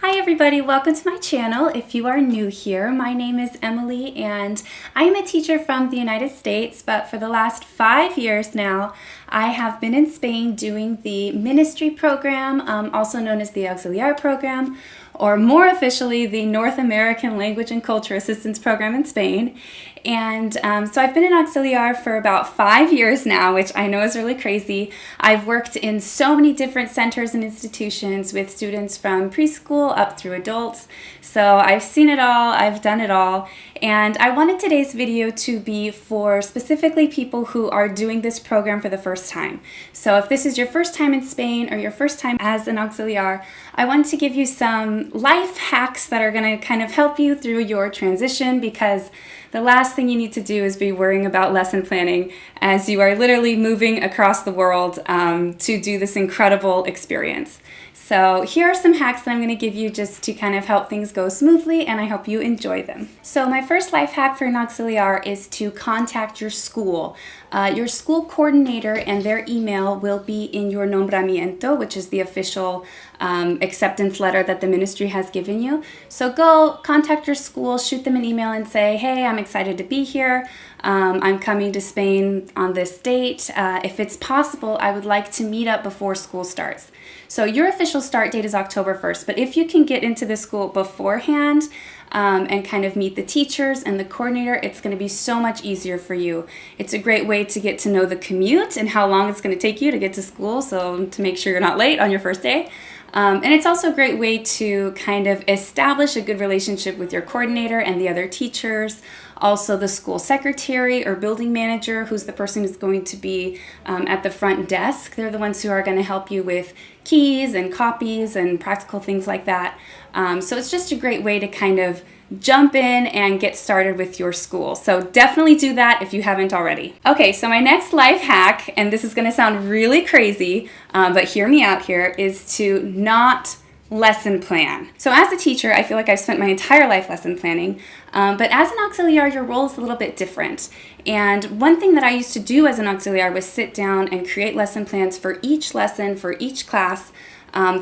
Hi everybody, welcome to my channel. If you are new here, my name is Emily and I am a teacher from the United States, but for the last 5 years now, I have been in Spain doing the ministry program, also known as the auxiliar program, or more officially, the North American Language and Culture Assistance Program in Spain. And so I've been an auxiliar for about 5 years now, which I know is really crazy. I've worked in so many different centers and institutions with students from preschool up through adults. So I've seen it all, I've done it all. And I wanted today's video to be for specifically people who are doing this program for the first time. So if this is your first time in Spain or your first time as an auxiliar, I wanted to give you some life hacks that are going to kind of help you through your transition, because the last thing you need to do is be worrying about lesson planning as you are literally moving across the world to do this incredible experience. So here are some hacks that I'm going to give you just to kind of help things go smoothly, and I hope you enjoy them. So my first life hack for an auxiliar is to contact your school. Your school coordinator and their email will be in your nombramiento, which is the official acceptance letter that the ministry has given you. So go contact your school, shoot them an email and say, hey, I'm excited to be here. I'm coming to Spain on this date. If it's possible, I would like to meet up before school starts. So your official start date is October 1st, but if you can get into the school beforehand and kind of meet the teachers and the coordinator, it's going to be so much easier for you. It's a great way to get to know the commute and how long it's going to take you to get to school, so to make sure you're not late on your first day. And it's also a great way to kind of establish a good relationship with your coordinator and the other teachers, also the school secretary or building manager, who's the person who's going to be at the front desk. They're the ones who are going to help you with keys and copies and practical things like that. So it's just a great way to kind of jump in and get started with your school. So definitely do that if you haven't already. Okay, so my next life hack, and this is going to sound really crazy, but hear me out here, is to not lesson plan. So as a teacher, I feel like I've spent my entire life lesson planning, but as an auxiliar, your role is a little bit different. And one thing that I used to do as an auxiliar was sit down and create lesson plans for each lesson, for each class,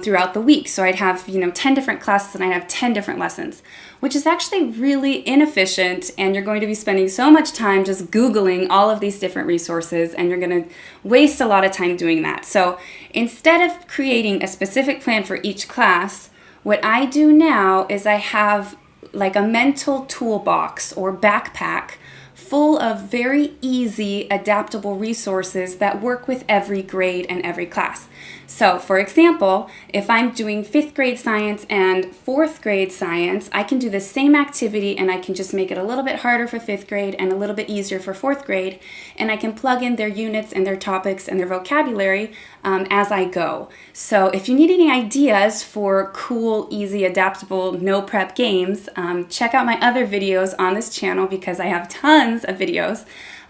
throughout the week. So I'd have, 10 different classes and I'd have 10 different lessons, which is actually really inefficient, and you're going to be spending so much time just Googling all of these different resources, and you're going to waste a lot of time doing that. So instead of creating a specific plan for each class, what I do now is I have like a mental toolbox or backpack full of very easy, adaptable resources that work with every grade and every class. So, for example, if I'm doing 5th grade science and 4th grade science, I can do the same activity and I can just make it a little bit harder for 5th grade and a little bit easier for 4th grade, and I can plug in their units and their topics and their vocabulary as I go. So if you need any ideas for cool, easy, adaptable, no prep games, check out my other videos on this channel, because I have tons of videos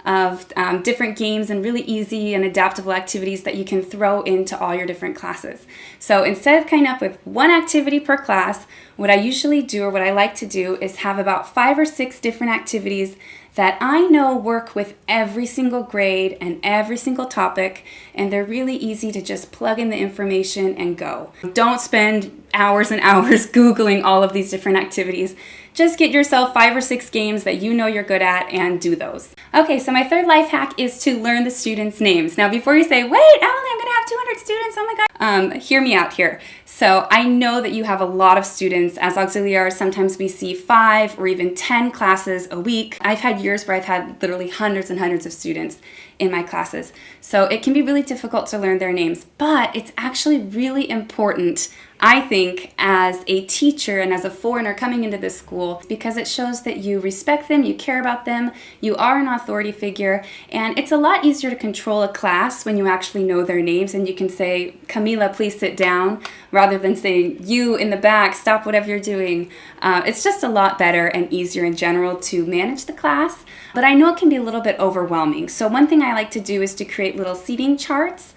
of different games and really easy and adaptable activities that you can throw into all your different classes. So instead of coming up with one activity per class, what I usually do, or what I like to do, is have about 5 or 6 different activities that I know work with every single grade and every single topic, and they're really easy to just plug in the information and go. Don't spend hours and hours Googling all of these different activities. Just get yourself 5 or 6 games that you know you're good at and do those. Okay, so my third life hack is to learn the students' names. Now, before you say, wait, Emily, I'm gonna have 200 students, oh my God. Hear me out here. So I know that you have a lot of students. As auxiliars, sometimes we see 5 or even 10 classes a week. I've had years where I've had literally hundreds and hundreds of students in my classes. So it can be really difficult to learn their names, but it's actually really important, I think, as a teacher and as a foreigner coming into this school, because it shows that you respect them, you care about them, you are an authority figure, and it's a lot easier to control a class when you actually know their names and you can say, Camila, please sit down, rather than saying, you in the back, stop whatever you're doing. It's just a lot better and easier in general to manage the class, but I know it can be a little bit overwhelming. So one thing I like to do is to create little seating charts.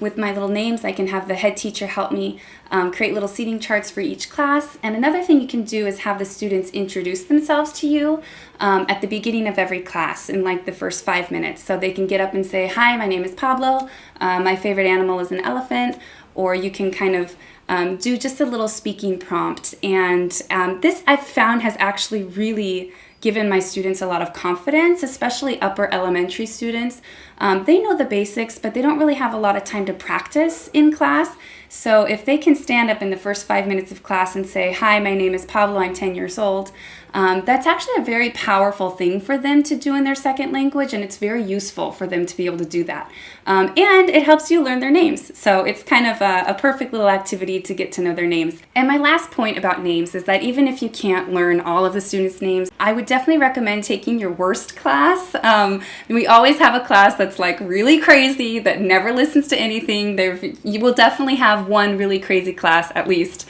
With my little names, I can have the head teacher help me create little seating charts for each class. And another thing you can do is have the students introduce themselves to you at the beginning of every class in like the first 5 minutes. So they can get up and say, hi, my name is Pablo. My favorite animal is an elephant. Or you can kind of do just a little speaking prompt. And this I've found has actually really given my students a lot of confidence, especially upper elementary students. They know the basics, but they don't really have a lot of time to practice in class. So if they can stand up in the first 5 minutes of class and say, "Hi, my name is Pablo, I'm 10 years old," that's actually a very powerful thing for them to do in their second language, and it's very useful for them to be able to do that. And it helps you learn their names. So it's kind of a perfect little activity to get to know their names. And my last point about names is that even if you can't learn all of the students' names, I would definitely recommend taking your worst class. We always have a class that's like really crazy, that never listens to anything. You will definitely have one really crazy class at least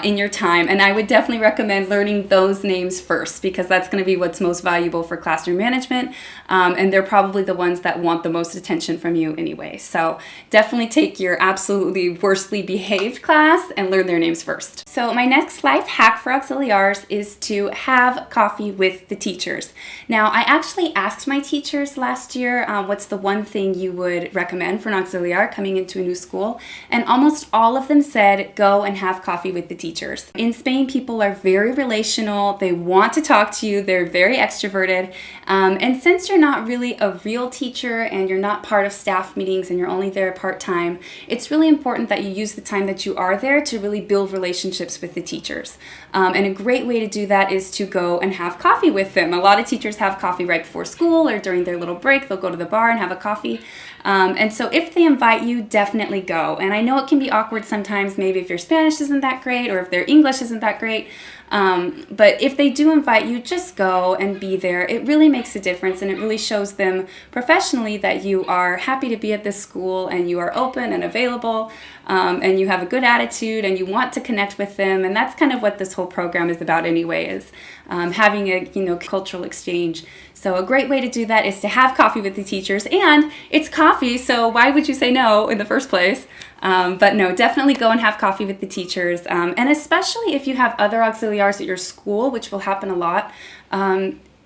in your time, and I would definitely recommend learning those names first, because that's going to be what's most valuable for classroom management, and they're probably the ones that want the most attention from you anyway. So definitely take your absolutely worstly behaved class and learn their names first. So my next life hack for auxiliars is to have coffee with the teachers. Now, I actually asked my teachers last year what's the one thing you would recommend for an auxiliar coming into a new school, and almost all of them said go and have coffee with the teachers. In Spain, people are very relational. They want to talk to you. They're very extroverted. And since you're not really a real teacher and you're not part of staff meetings and you're only there part-time, it's really important that you use the time that you are there to really build relationships with the teachers. And a great way to do that is to go and have coffee with them. A lot of teachers have coffee right before school or during their little break. They'll go to the bar and have a coffee. And so if they invite you, definitely go. And I know it can be awkward sometimes, maybe if your Spanish isn't that great or if their English isn't that great. But if they do invite you, just go and be there. It really makes a difference, and it really shows them professionally that you are happy to be at this school and you are open and available, and you have a good attitude and you want to connect with them. And that's kind of what this whole program is about anyway, is having a cultural exchange. So a great way to do that is to have coffee with the teachers, and it's coffee, so why would you say no in the first place? But no, definitely go and have coffee with the teachers, and especially if you have other auxiliars at your school, which will happen a lot.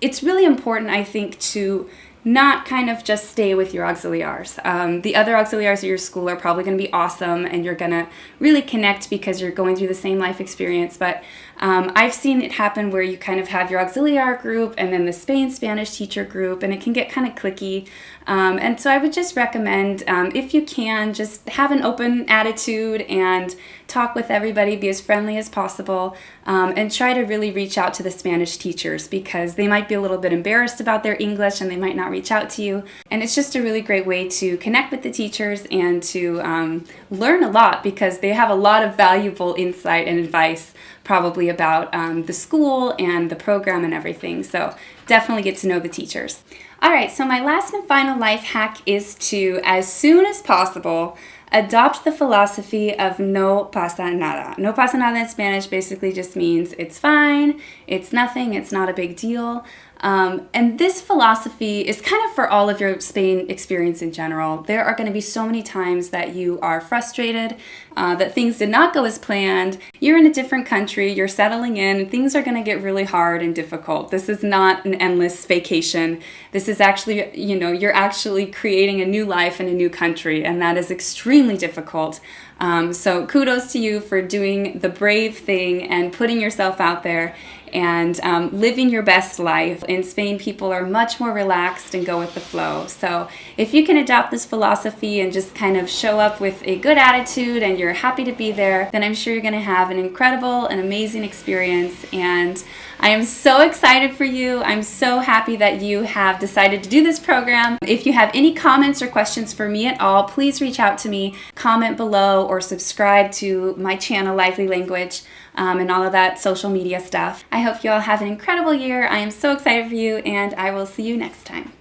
It's really important, I think, to not kind of just stay with your auxiliars. The other auxiliars at your school are probably going to be awesome, and you're going to really connect because you're going through the same life experience. But I've seen it happen where you kind of have your auxiliar group and then the Spanish teacher group, and it can get kind of cliquey. And so I would just recommend, if you can, just have an open attitude and talk with everybody, be as friendly as possible, and try to really reach out to the Spanish teachers, because they might be a little bit embarrassed about their English and they might not reach out to you. And it's just a really great way to connect with the teachers and to learn a lot, because they have a lot of valuable insight and advice probably about the school and the program and everything. So definitely get to know the teachers. All right, so my last and final life hack is to, as soon as possible, adopt the philosophy of no pasa nada. No pasa nada in Spanish basically just means it's fine, it's nothing, it's not a big deal. And this philosophy is kind of for all of your Spain experience in general. There are going to be so many times that you are frustrated, that things did not go as planned. You're in a different country, you're settling in, and things are going to get really hard and difficult. This is not an endless vacation. This is actually, you're actually creating a new life in a new country, and that is extremely difficult. So kudos to you for doing the brave thing and putting yourself out there and living your best life. In Spain, people are much more relaxed and go with the flow. So if you can adopt this philosophy and just kind of show up with a good attitude and you're happy to be there, then I'm sure you're going to have an incredible and amazing experience. And I am so excited for you. I'm so happy that you have decided to do this program. If you have any comments or questions for me at all, please reach out to me, comment below, or subscribe to my channel, Lively Language, and all of that social media stuff. I hope you all have an incredible year. I am so excited for you, and I will see you next time.